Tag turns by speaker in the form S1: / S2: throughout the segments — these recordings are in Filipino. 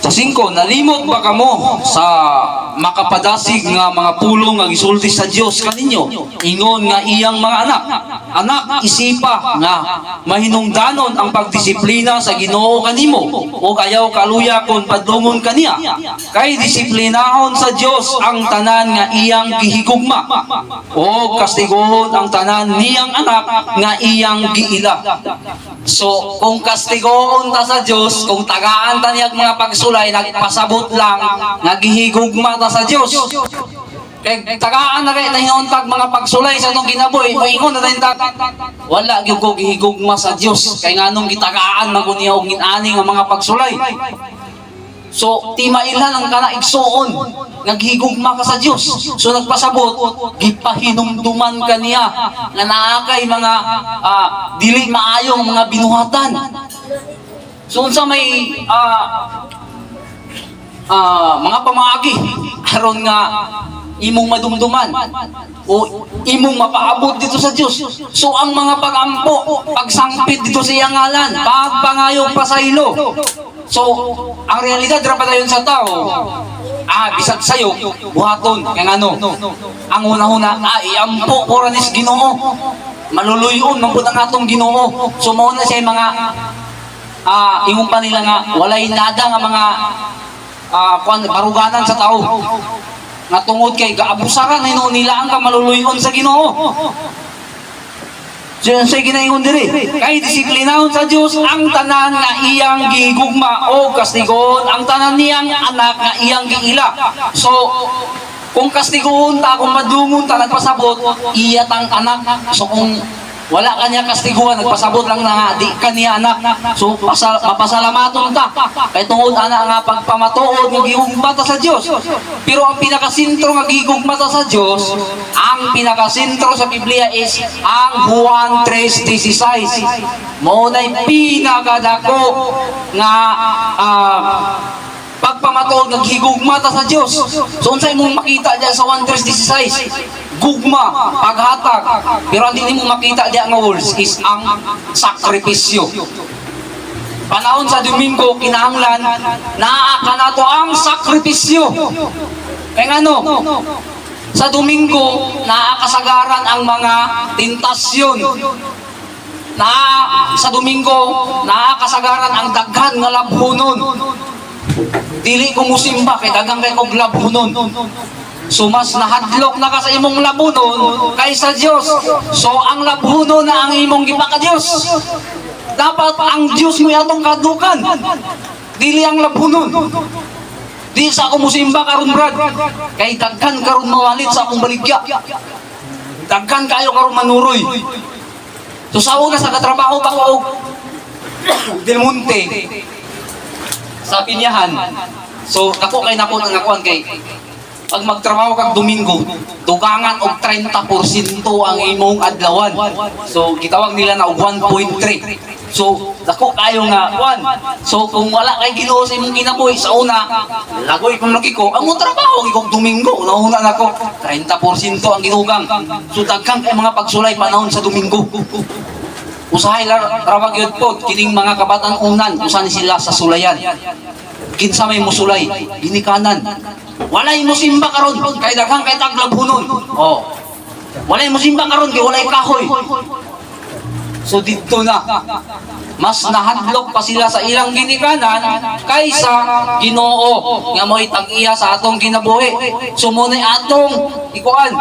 S1: Sa 5, nalimot ba kamo sa makapadasig nga mga pulong nga gisulti sa Dios kaninyo? Ingon nga iyang mga anak, anak isipa nga mahinungdanon ang pagdisiplina sa Ginoo kanimo o ayaw kaluya kon padungon kaniya. Kay disiplinahon sa Dios ang tanan nga iyang gihigugma o kastigohon ang tanan niyang anak nga iyang giila. So, kung kastigoon ta sa Diyos, kung tagaan ta niyag mga pagsulay, nagpasabot lang, nagihigugma ta sa Diyos. Kaya tagaan na kayo nahinuntag mga pagsulay sa itong ginaboy, moingon na tayong wala yung ko gihigugma sa Diyos. Kaya nga nung gitagaan, maguniya o ginani nga mga pagsulay. So, ti mailan ang kanaigsoon, naghigugma ka sa Diyos. So, nagpasabot, gipahinumduman ka niya, nga naakay mga dili maayong mga binuhatan. So, unsa may mga pamaagi, aron nga imong madumduman o imong mapaabot dito sa Diyos. So, ang mga pagampo, pagsangpit dito sa iyang ngalan, pagpangayong pasaylo. So, ang realidad rapat ayon sa tao, bisag sayo, buhaton, kaya ano, ang una-una, iampo ko ranis Ginoo, maluluyon, mambut ang atong Ginoo. So, mauna siya mga, ingon pa nila nga, walay nada nga mga, baruganan sa tao, nga tungod kay gaabusaran, nila ang ka maluluyon sa Ginoo. Diyan siya ginaingon diri. Kay disiplinahon sa Dios ang tanan nga iyang gigugma o kastigoon ang tanan niyang anak nga iyang giila. So, kung kastigoon ta, kung madungon ta, nagpasabot, iya tang anak. So, kung wala kanya kastiguan, nagpasabot lang na nga, di kanya anak. So, mapasalamaton ta. Kaya tungod ana nga pagpamatuod, ng gigugma ta sa Dios. Pero ang pinakasintro nga gigugma ta sa Dios, ang pinakasintro sa Biblia is ang Juan 3:16. Maunay pinakadako nga pagpamatuod ng higugma ta sa Dios. So unsay mong makita diya sa 1:16? Gugma, paghatag. Pero ang hindi mo makita diya nga words is ang sakripisyo. Panahon sa Domingo, kinahanglan, naa ka na to ang sakripisyo. Kaya ano? Sa Domingo, nakakasagaran ang mga tentasyon. Sa Domingo, nakakasagaran ang daghan nga labhunon. Dili ko musimba, kay daghang kay kog labhunon. So mas nahadlok na ka sa imong labunon kaysa Diyos. So ang labhunon na ang imong gipaka Diyos. Dapat ang Diyos mo atong kadukan. Dili ang labhunon. Di sa akong musimba karon brad. Kay daghan karon mawalit sa akong baligya. Daghan kayo karon manuroy. So sa una sa katrabaho pa ko Del Monte sa Pinyahan. So ako kay nako nang nakuan kay pag magtrabaho kag Domingo, dugangan og 30% ang imong adlawan. So gitawag nila na og 1.3. So dako kayo nga kuan. So kung wala kay Ginoo sa imong kinabuhi sa una, lagoy kung lagi ko, ang trabaho kog Domingo, nauna nako 30% ang gidugang. So daghang kay mga pagsulay panahon sa Domingo. Usahay rawag yun po, kining mga kabataan unan, usan sila sa sulayan. Kinsa may musulay, ginikanan. Walay musimba karon, kay daghang kay taglabhunon. Oh. Walay musimba karon, kay walay kahoy. So dito na, mas nahadlok pa sila sa ilang ginikanan kaysa Ginoo nga mo'y tag-iya sa atong kinabuhi. So muna'y atong ikuan,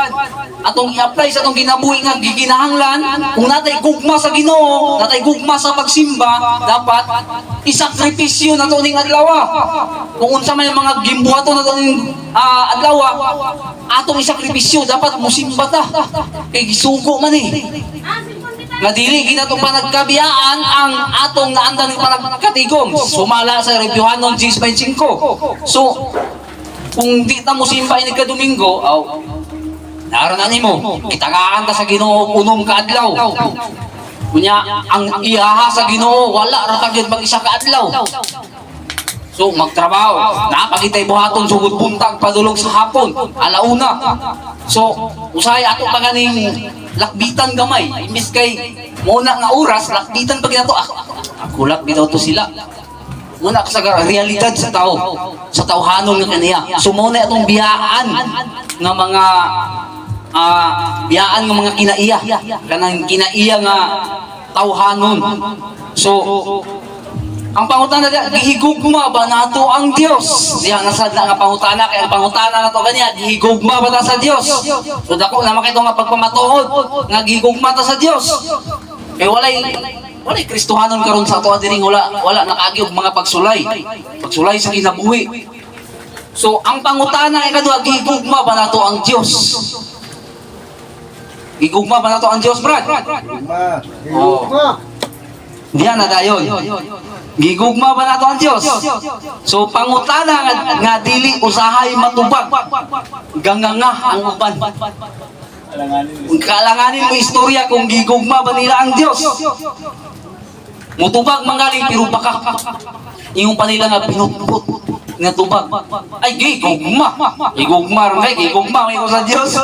S1: atong i-apply sa atong kinabuhi nga giginahanglan. Kung natay gugma sa Ginoo, natay gugma sa pagsimba, dapat isakripisyo na to ning adlaw. Kung unsa may mga gimbuhaton na to ning adlaw, atong isakripisyo, dapat musimba ta. Kay gisugo man nga dili ginato pa nagkabiyaan ang atong naandan ng panagkatigom. Sumala sa Rebyuhanon 10:25. So, kung di ta mo simba ini ka Domingo, naroon na nimo, kitagaan ta sa Ginoo unom ka adlaw. Kunya, ang iyaha sa Ginoo, wala ra kagid mag-isa ka adlaw. So, magtrabaho, napagitay buhaton, sugod buntag, padulog sa hapon, alauna. So, usay ato pa ganing lakbitan gamay. Imbis kay muna nga oras, lakbitan pag ito. Ako lakbitaw to sila. Muna kasagaran realidad sa tao, sa tawhanon nga kaniya. So muna itong biyaan nga mga biyaan nga mga kinaiya, kanang kinaiya nga tawhanon. So ang pangutana gihigugma ba nato ang Dios? Diha nasad na nga pangutana, kay ang pangutana nato kaniya gihigugma ba ta sa Dios? So dako na makita nga pagpamatuod nga gihigugma ta sa Dios. Kay walay Kristohanon karon sa ato diri wala nakaagi og mga pagsulay sa kinabuhi. So ang pangutana ay kadua gihigugma ba nato ang Dios? Gihigugma ba nato ang Dios, Brad? Diyan na dayon. Gigugma ba nato ang Dios? So pangutana nga dili usahay matubag. Ganganga ang uban. Kalanganin mo istorya kung gigugma ba nila ang Dios. Mutubag manggaling pero baka yung panila nga pinupot nga tubag. Ay gigugma. Gigugma ron gigugma may ko sa Dios.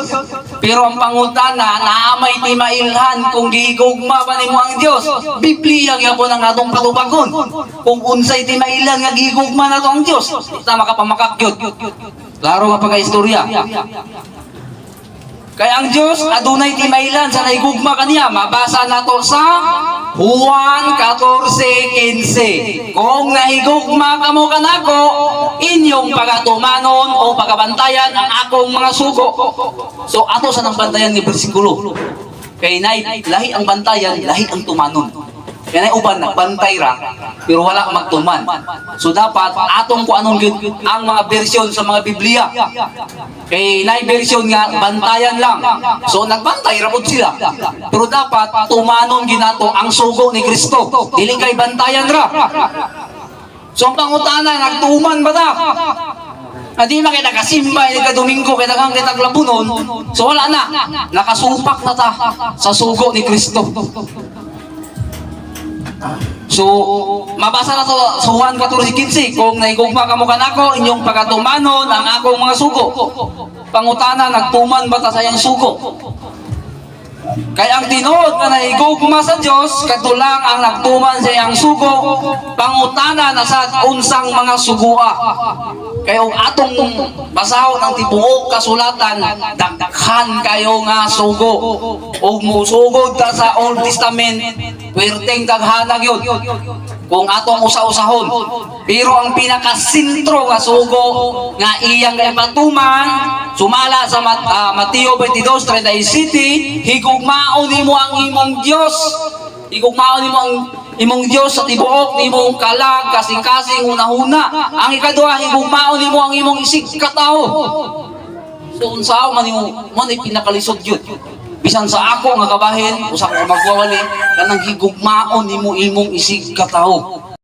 S1: Pero ang pangutana naamay ti mailhan kung gigugma ba nimo ang Dios. Biblia gyapon ang atong katubagon. Kung unsay ti mailhan nga gigugma nato ang Dios, tama ka pamakak gyud. Klaro nga pagka-istorya. Kaya ang Diyos, adunay ti mailhan sa naigugma kaniya. Mabasa nato sa Juan 14:15. Kung naigugma kamo kanako, inyong pagatumanon o pagabantayan ang akong mga sugo. So ato sa nang bantayan ni bersikulo. Kay lahi ang bantayan, lahi ang tumanon. Kaya na uban nagbantay ra pero wala magtuman. So dapat atong kung anong ang mga bersyon sa mga Biblia. Kay na bersyon nga bantayan lang. So nagbantay ra pud sila. Pero dapat tumanon ginato ang sugo ni Kristo. Dili kay bantayan ra. So ang pangutana nagtuman ba ta? Hindi na kayo nakasimba, hindi ka Domingo, kaya nagang kita glabunon. So wala na. Nakasupak na ta sa sugo ni Kristo. So, mabasa na to sa Juan 14:15. Kung naigugma kamo kanako, inyong pagatumanon ang akong mga sugo. Pangutana, nagtuman ba ta sa iyang sugo? Kaya ang tinuod na naigugma sa Dios katulang ang nagtuman sa iyang sugo. Pangutana na sa unsang mga sugua. Kaya ang atong basahon ang tibuok kasulatan, daghan kayo nga sugo. O musugod ta sa Old Testament, perteng daghanag yun. Kung atong usa-usahon. Pero ang pinakasintro nga sugo nga iyang ipatuman, sumala sa Mateo 22:37, higugmaon nimo ang imong Dios. Higugmaon nimo ang imong Dios sa tibuok nimong kalag, kasing-kasing hunahuna. Ang ikaduha, higugmaon nimo ang imong isig katawo. So unsaon man nimo mo ni pinakalisod yun. Bisan sa ako nga kabahin, usa ko magwawali kanang higugmaon nimo imong isig katawo.